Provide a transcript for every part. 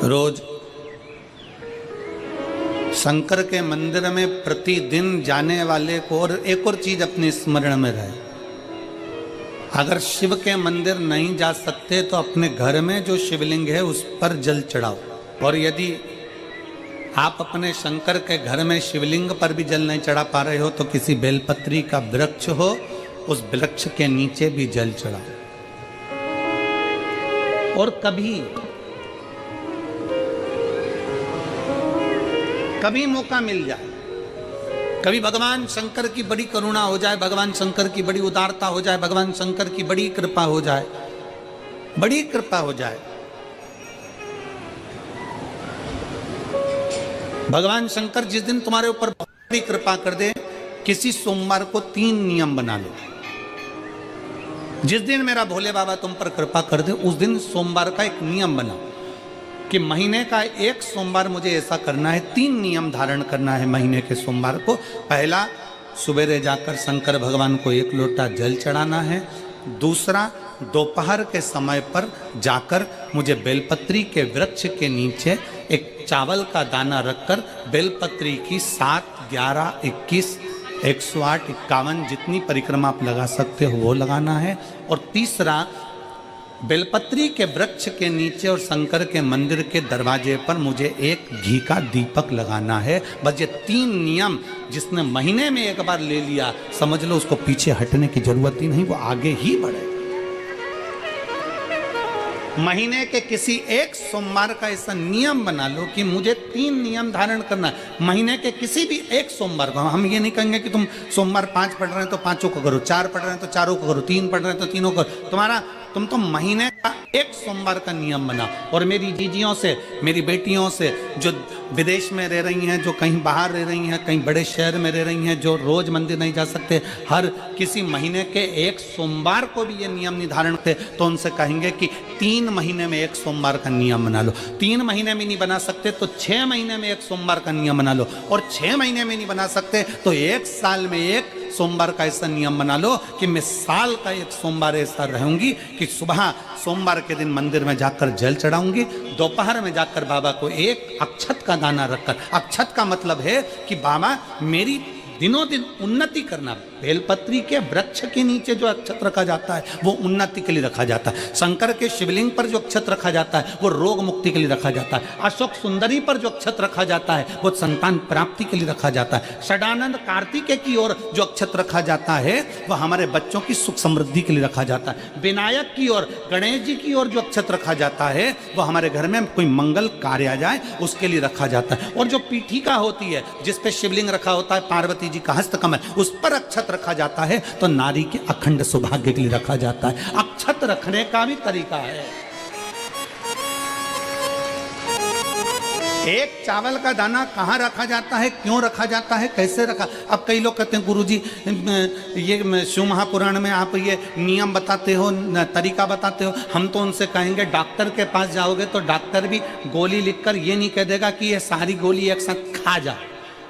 रोज शंकर के मंदिर में प्रतिदिन जाने वाले को और एक और चीज अपने स्मरण में रहे, अगर शिव के मंदिर नहीं जा सकते तो अपने घर में जो शिवलिंग है उस पर जल चढ़ाओ। और यदि आप अपने शंकर के घर में शिवलिंग पर भी जल नहीं चढ़ा पा रहे हो तो किसी बेलपत्री का वृक्ष हो, उस वृक्ष के नीचे भी जल चढ़ाओ। और कभी मौका मिल जाए, कभी भगवान शंकर की बड़ी करुणा हो जाए, भगवान शंकर की बड़ी उदारता हो जाए, भगवान शंकर की बड़ी कृपा हो जाए, बड़ी कृपा हो जाए, भगवान शंकर जिस दिन तुम्हारे ऊपर बड़ी कृपा कर दे, किसी सोमवार को 3 नियम बना लो। जिस दिन मेरा भोले बाबा तुम पर कृपा कर दे उस दिन सोमवार का एक नियम बनाओ कि महीने का एक सोमवार मुझे ऐसा करना है, 3 नियम धारण करना है महीने के सोमवार को। पहला, सुबेरे जाकर शंकर भगवान को 1 लोटा जल चढ़ाना है। दूसरा, दोपहर के समय पर जाकर मुझे बेलपत्री के वृक्ष के नीचे एक चावल का दाना रखकर बेलपत्री की 7, 11, 21, 108, 51 जितनी परिक्रमा आप लगा सकते हो वो लगाना है। और तीसरा, बेलपत्री के वृक्ष के नीचे और शंकर के मंदिर के दरवाजे पर मुझे एक घी का दीपक लगाना है। बस ये 3 नियम जिसने महीने में एक बार ले लिया, समझ लो उसको पीछे हटने की जरूरत ही नहीं, वो आगे ही बढ़े। महीने के किसी एक सोमवार का ऐसा नियम बना लो कि मुझे 3 नियम धारण करना है महीने के किसी भी एक सोमवार को। हम ये नहीं कहेंगे कि तुम सोमवार 5 पढ़ रहे हैं तो 5 को करो, 4 पढ़ रहे हैं तो 4 को करो, 3 पढ़ रहे हैं तो 3 को करो। तुम तो महीने का एक सोमवार का नियम बना। और मेरी जीजियों से, मेरी बेटियों से जो विदेश में रह रही हैं, जो कहीं बाहर रह रही हैं, कहीं बड़े शहर में रह रही हैं, जो रोज मंदिर नहीं जा सकते, हर किसी महीने के एक सोमवार को भी ये नियम निर्धारण थे, तो उनसे कहेंगे कि 3 महीने में एक सोमवार का नियम बना लो। 3 महीने में नहीं बना सकते तो 6 महीने में एक सोमवार का नियम बना लो। और 6 महीने में नहीं बना सकते तो 1 साल में एक सोमवार का ऐसा नियम बना लो कि मैं साल का एक सोमवार ऐसा रहूंगी कि सुबह सोमवार के दिन मंदिर में जाकर जल चढ़ाऊंगी, दोपहर में जाकर बाबा को एक अक्षत का दाना रखकर, अक्षत का मतलब है कि बाबा मेरी दिनों दिन उन्नति करना। बेलपत्री के वृक्ष के नीचे जो अक्षत रखा जाता है वो उन्नति के लिए रखा जाता है। शंकर के शिवलिंग पर जो अक्षत रखा जाता है वो रोग मुक्ति के लिए रखा जाता है। अशोक सुंदरी पर जो अक्षत रखा जाता है वो संतान प्राप्ति के लिए रखा जाता है। षडानंद कार्तिकेय की ओर जो अक्षत रखा जाता है वह हमारे बच्चों की सुख समृद्धि के लिए रखा जाता है। विनायक की ओर, गणेश जी की ओर जो अक्षत रखा जाता है वह हमारे घर में कोई मंगल कार्य आ जाए उसके लिए रखा जाता है। और जो पीठिका होती है जिसपे शिवलिंग रखा होता है, पार्वती जी का हस्तकमल, उस पर अक्षत रखा जाता है तो नारी के अखंड सौभाग्य के लिए रखा जाता है। अक्षत रखने का भी तरीका है। एक चावल का दाना कहाँ रखा जाता है, क्यों रखा जाता है, कैसे रखा। अब कई लोग कहते हैं गुरुजी ये शिव महापुराण में आप ये नियम बताते हो, तरीका बताते हो। हम तो उनसे कहेंगे डॉक्टर के पास जाओगे तो डॉक्टर भी गोली लिखकर ये नहीं कह देगा कि ये सारी गोली एक साथ खा जा।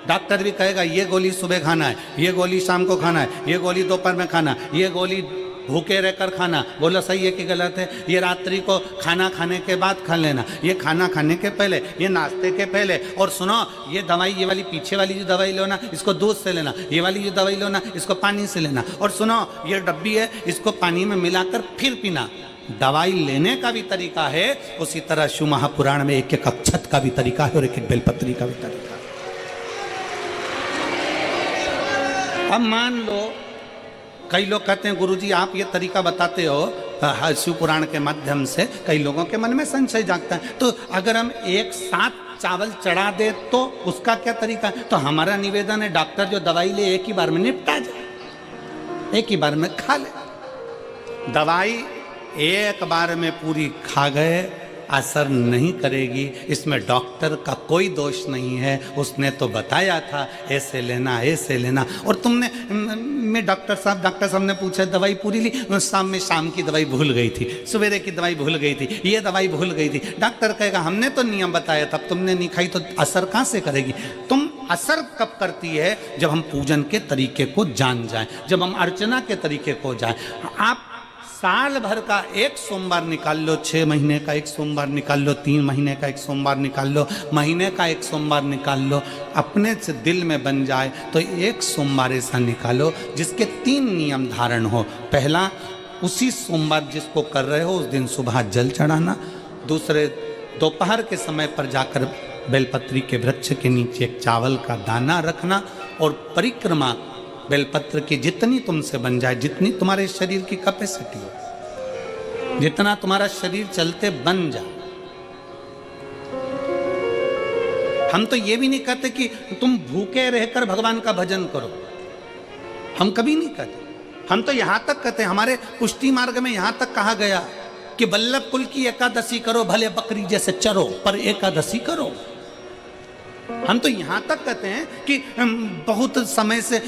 डॉक्टर भी कहेगा ये गोली सुबह खाना है, ये गोली शाम को खाना है, ये गोली दोपहर में खाना, ये गोली भूखे रहकर खाना। बोलो सही है कि गलत है? ये रात्रि को खाना खाने के बाद खा लेना, ये खाना खाने के पहले, ये नाश्ते के पहले। और सुनो, ये दवाई, ये वाली पीछे वाली जो दवाई लो ना इसको दूध से लेना, ये वाली जो दवाई लो ना इसको पानी से लेना। और सुनो, ये डब्बी है इसको पानी में मिलाकर फिर पीना। दवाई लेने का भी तरीका है, उसी तरह शिव महापुराण में एक एक अक्षत का भी तरीका है और एक एक बेलपत्री का भी तरीका है। अब मान लो कई लोग कहते हैं गुरुजी आप ये तरीका बताते हो शिव पुराण के माध्यम से, कई लोगों के मन में संशय जागता है, तो अगर हम एक साथ चावल चढ़ा दे तो उसका क्या तरीका है? तो हमारा निवेदन है डॉक्टर जो दवाई ले एक ही बार में निपटा जाए, एक ही बार में खा ले। दवाई एक बार में पूरी खा गए असर नहीं करेगी, इसमें डॉक्टर का कोई दोष नहीं है। उसने तो बताया था ऐसे लेना, ऐसे लेना। और तुमने, मैं डॉक्टर साहब ने पूछा दवाई पूरी ली, शाम की दवाई भूल गई थी, सवेरे की दवाई भूल गई थी, ये दवाई भूल गई थी। डॉक्टर कहेगा हमने तो नियम बताया था, तुमने नहीं खाई तो असर कहाँ से करेगी? तुम असर कब करती है? जब हम पूजन के तरीके को जान जाएं, जब हम अर्चना के तरीके को जाएं। आप साल भर का एक सोमवार निकाल लो, 6 महीने का एक सोमवार निकाल लो, 3 महीने का एक सोमवार निकाल लो, महीने का एक सोमवार निकाल लो, अपने से दिल में बन जाए तो एक सोमवार ऐसा निकालो जिसके 3 नियम धारण हो। पहला, उसी सोमवार जिसको कर रहे हो उस दिन सुबह जल चढ़ाना। दूसरे, दोपहर के समय पर जाकर बेलपत्री के वृक्ष के नीचे एक चावल का दाना रखना और परिक्रमा बेलपत्र की जितनी तुमसे बन जाए, जितनी तुम्हारे शरीर की कैपेसिटी हो, जितना तुम्हारा शरीर चलते बन जाए। हम तो ये भी नहीं कहते कि तुम भूखे रहकर भगवान का भजन करो, हम कभी नहीं कहते। हम तो यहां तक कहते हैं, हमारे पुष्टि मार्ग में यहां तक कहा गया कि वल्लभ कुल की एकादशी करो, भले बकरी जैसे चरो पर एकादशी करो। हम तो यहां तक कहते हैं कि बहुत समय से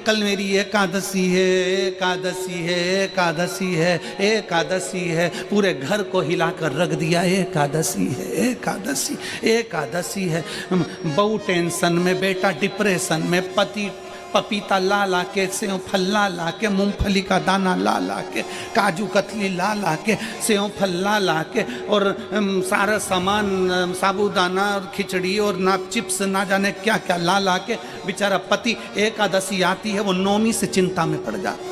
कल मेरी एकादशी है, एकादशी है, एकादशी है, एकादशी है, पूरे घर को हिलाकर रख दिया, एकादशी है, एकादशी, एकादशी है। बहू टेंशन में, बेटा डिप्रेशन में, पति पपीता ला ला के, सेव फल ला ला के, मूंगफली का दाना ला ला के, काजू कतली ला ला के, सेव फल ला ला के, और सारा सामान, साबूदाना और खिचड़ी और ना चिप्स ना जाने क्या क्या ला ला के, बेचारा पति एकादशी आती है वो नौमी से चिंता में पड़ जाता है।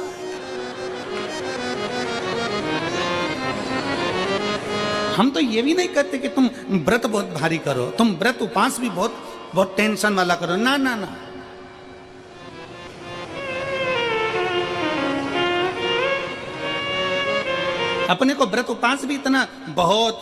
हम तो ये भी नहीं कहते कि तुम व्रत बहुत भारी करो, तुम व्रत उपास भी बहुत बहुत टेंशन वाला करो, ना ना ना। अपने को व्रत उपास भी इतना बहुत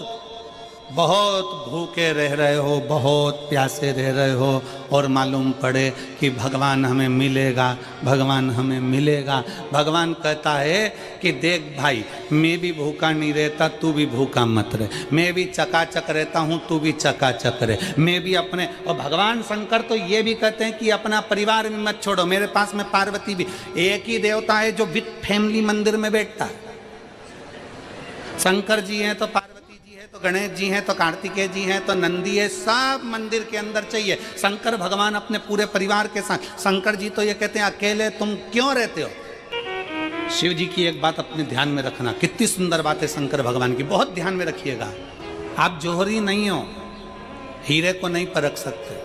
बहुत भूखे रह रहे हो, बहुत प्यासे रह रहे हो, और मालूम पड़े कि भगवान हमें मिलेगा, भगवान हमें मिलेगा। भगवान कहता है कि देख भाई, मैं भी भूखा नहीं रहता, तू भी भूखा मत रहे, मैं भी चकाचक रहता हूँ, तू भी चकाचक रहे, मैं भी अपने। और भगवान शंकर तो ये भी कहते हैं कि अपना परिवार भी मत छोड़ो। मेरे पास में पार्वती भी, एक ही देवता है जो विद फैमिली मंदिर में बैठता है। शंकर जी हैं तो पार्वती जी है, तो गणेश जी हैं, तो कार्तिकेय जी हैं, तो नंदी है, सब मंदिर के अंदर चाहिए। शंकर भगवान अपने पूरे परिवार के साथ। शंकर जी तो ये कहते हैं अकेले तुम क्यों रहते हो। शिव जी की एक बात अपने ध्यान में रखना, कितनी सुंदर बात है शंकर भगवान की, बहुत ध्यान में रखिएगा। आप जौहरी नहीं हो, हीरे को नहीं परख सकते।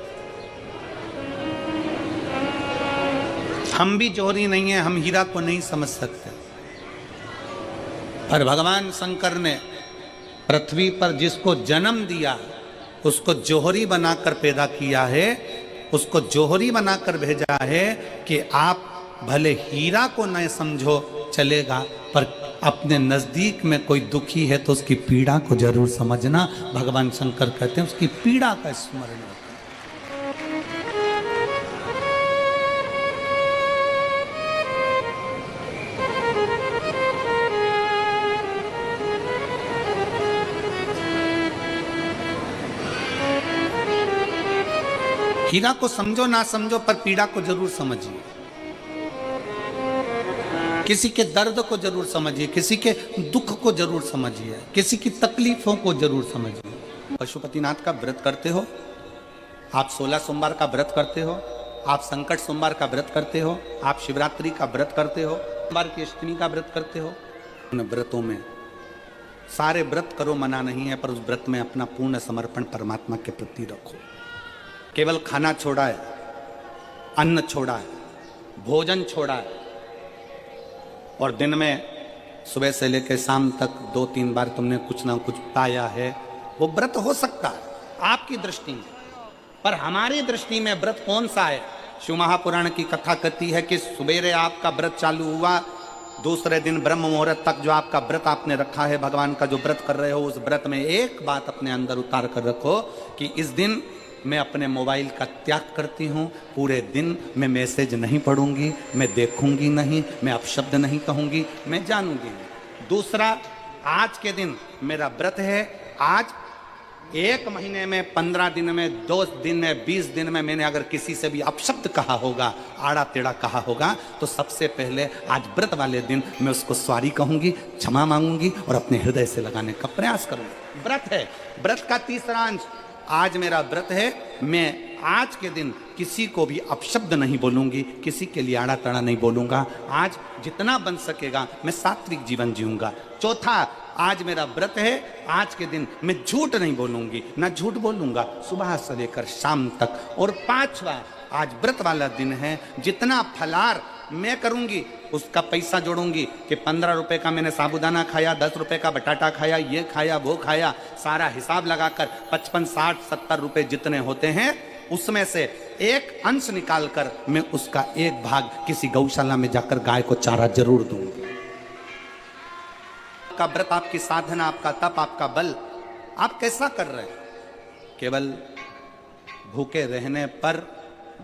हम भी जौहरी नहीं है, हम हीरा को नहीं समझ सकते। पर भगवान शंकर ने पृथ्वी पर जिसको जन्म दिया उसको जौहरी बनाकर पैदा किया है, उसको जौहरी बनाकर भेजा है कि आप भले हीरा को न समझो चलेगा, पर अपने नजदीक में कोई दुखी है तो उसकी पीड़ा को जरूर समझना। भगवान शंकर कहते हैं उसकी पीड़ा का स्मरण रखना। हीरा को समझो ना समझो, पर पीड़ा को जरूर समझिए। किसी के दर्द को जरूर समझिए, किसी के दुख को जरूर समझिए, किसी की तकलीफों को जरूर समझिए। पशुपतिनाथ का व्रत करते हो आप, 16 सोमवार का व्रत करते हो आप, संकट सोमवार का व्रत करते हो आप, शिवरात्रि का व्रत करते हो, सोमवार की अष्टमी का व्रत करते हो। उन व्रतों में सारे व्रत करो, मना नहीं है, पर उस व्रत में अपना पूर्ण समर्पण परमात्मा के प्रति रखो। केवल खाना छोड़ा है, अन्न छोड़ा है, भोजन छोड़ा है, और दिन में सुबह से लेकर शाम तक 2-3 बार तुमने कुछ ना कुछ पाया है, वो व्रत हो सकता है आपकी दृष्टि में। पर हमारी दृष्टि में व्रत कौन सा है। शिव महापुराण की कथा कहती है कि सुबेरे आपका व्रत चालू हुआ, दूसरे दिन ब्रह्म मुहूर्त तक जो आपका व्रत आपने रखा है, भगवान का जो व्रत कर रहे हो, उस व्रत में एक बात अपने अंदर उतार कर रखो कि इस दिन मैं अपने मोबाइल का त्याग करती हूँ, पूरे दिन मैं मैसेज नहीं पढ़ूंगी, मैं देखूंगी नहीं, मैं अपशब्द नहीं कहूंगी, मैं जानूंगी नहीं। दूसरा, आज के दिन मेरा व्रत है, आज 1 महीने में, 15 दिन में, 2 दिन में, 20 दिन में मैंने अगर किसी से भी अपशब्द कहा होगा, आड़ा टेढ़ा कहा होगा, तो सबसे पहले आज व्रत वाले दिन मैं उसको सॉरी कहूंगी, क्षमा मांगूंगी और अपने हृदय से लगाने का प्रयास करूंगी। व्रत है, व्रत का तीसरा अंश, आज मेरा व्रत है, मैं आज के दिन किसी को भी अपशब्द नहीं बोलूंगी, किसी के लिए आड़ा तड़ा नहीं बोलूंगा। आज जितना बन सकेगा मैं सात्विक जीवन जीऊंगा। चौथा, आज मेरा व्रत है, आज के दिन मैं झूठ नहीं बोलूंगी, ना झूठ बोलूंगा सुबह से लेकर शाम तक। और पांचवा, आज व्रत वाला दिन है, जितना फलार मैं करूंगी उसका पैसा जोड़ूंगी कि 15 रुपए का मैंने साबुदाना खाया, 10 रुपए का बटाटा खाया, ये खाया वो खाया, सारा हिसाब लगाकर 55, 60, 70 रुपए जितने होते हैं उसमें से एक अंश निकालकर मैं उसका एक भाग किसी गौशाला में जाकर गाय को चारा जरूर दूंगी। आपका व्रत, आपकी साधना, आपका तप, आपका बल, आप कैसा कर रहे हैं? केवल भूखे रहने पर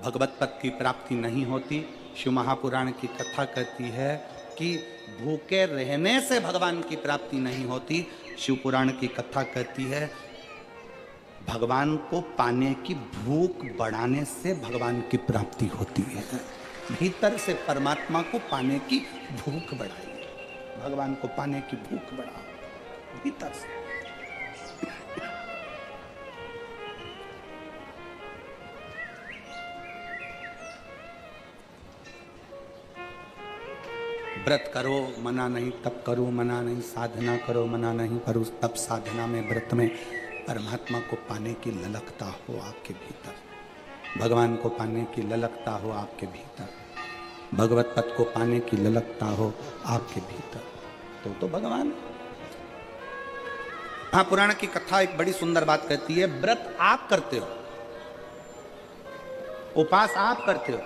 भगवत पद की प्राप्ति नहीं होती। शिव महापुराण की कथा कहती है कि भूखे रहने से भगवान की प्राप्ति नहीं होती। शिव पुराण की कथा कहती है भगवान को पाने की भूख बढ़ाने से भगवान की प्राप्ति होती है। भीतर से परमात्मा को पाने की भूख बढ़ाइए, भगवान को पाने की भूख बढ़ाओ भीतर से। व्रत करो मना नहीं, तप करो मना नहीं, साधना करो मना नहीं, पर उस तप साधना में व्रत में परमात्मा को पाने की ललकता हो आपके भीतर, भगवान को पाने की ललकता हो आपके भीतर, भगवत पद को पाने की ललकता हो आपके भीतर, तो भगवान। हाँ, पुराण की कथा एक बड़ी सुंदर बात कहती है, व्रत आप करते हो, उपास आप करते हो,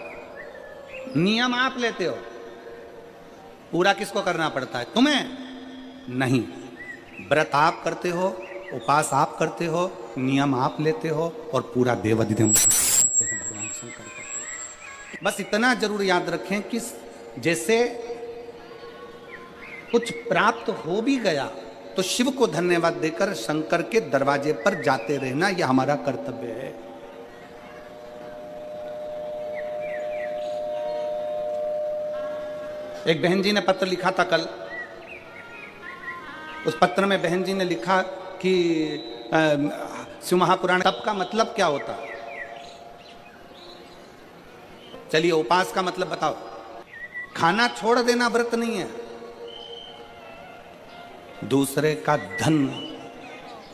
नियम आप लेते हो, पूरा किसको करना पड़ता है? तुम्हें नहीं। व्रत आप करते हो, उपास आप करते हो, नियम आप लेते हो और पूरा देवाधिदेव करते हैं, भगवान शंकर करते हैं। बस इतना जरूर याद रखें कि जैसे कुछ प्राप्त हो भी गया तो शिव को धन्यवाद देकर शंकर के दरवाजे पर जाते रहना, यह हमारा कर्तव्य है। एक बहन जी ने पत्र लिखा था कल। उस पत्र में बहन जी ने लिखा कि शिव महापुराण तप का मतलब क्या होता है? चलिए, उपास का मतलब बताओ। खाना छोड़ देना व्रत नहीं है, दूसरे का धन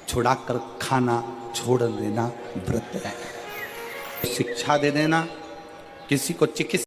छुड़ाकर खाना छोड़ देना व्रत है। शिक्षा दे देना, किसी को चिकित्सा